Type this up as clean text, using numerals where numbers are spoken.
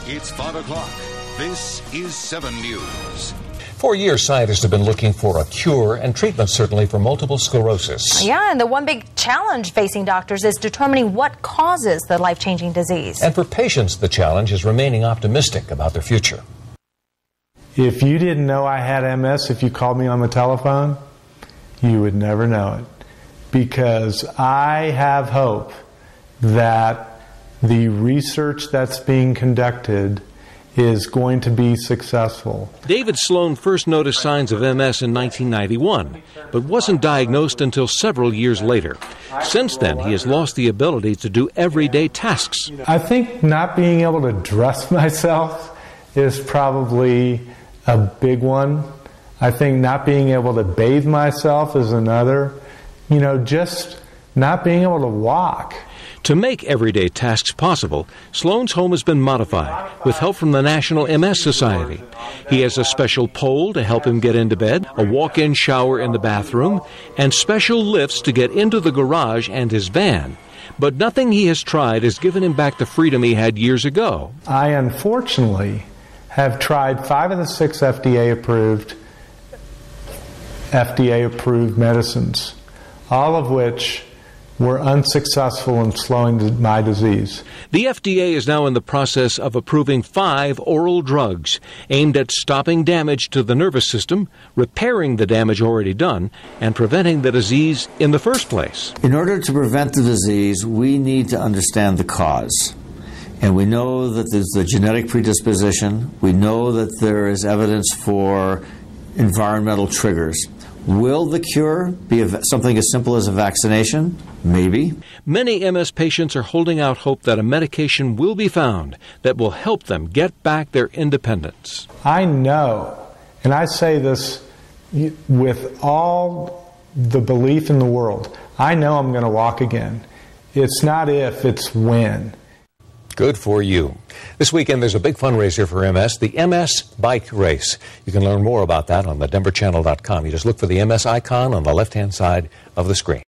It's 5 o'clock. This is 7 News. For years, scientists have been looking for a cure and treatment, certainly, for multiple sclerosis. Yeah, and the one big challenge facing doctors is determining what causes the life-changing disease. And for patients, the challenge is remaining optimistic about their future. If you didn't know I had MS, if you called me on the telephone, you would never know it. Because I have hope that the research that's being conducted is going to be successful. David Sloan first noticed signs of MS in 1991, but wasn't diagnosed until several years later. Since then, he has lost the ability to do everyday tasks. I think not being able to dress myself is probably a big one. I think not being able to bathe myself is another. Just not being able to walk. To make everyday tasks possible, Sloan's home has been modified with help from the National MS Society. He has a special pole to help him get into bed, a walk-in shower in the bathroom, and special lifts to get into the garage and his van. But nothing he has tried has given him back the freedom he had years ago. I unfortunately have tried 5 of the 6 FDA-approved medicines, all of which were unsuccessful in slowing my disease. The FDA is now in the process of approving 5 oral drugs aimed at stopping damage to the nervous system, repairing the damage already done, and preventing the disease in the first place. In order to prevent the disease, we need to understand the cause. And we know that there's a genetic predisposition. We know that there is evidence for environmental triggers. Will the cure be something as simple as a vaccination? Maybe. Many MS patients are holding out hope that a medication will be found that will help them get back their independence. I know, and I say this with all the belief in the world, I know I'm going to walk again. It's not if, it's when. Good for you. This weekend, there's a big fundraiser for MS, the MS Bike Race. You can learn more about that on thedenverchannel.com. You just look for the MS icon on the left-hand side of the screen.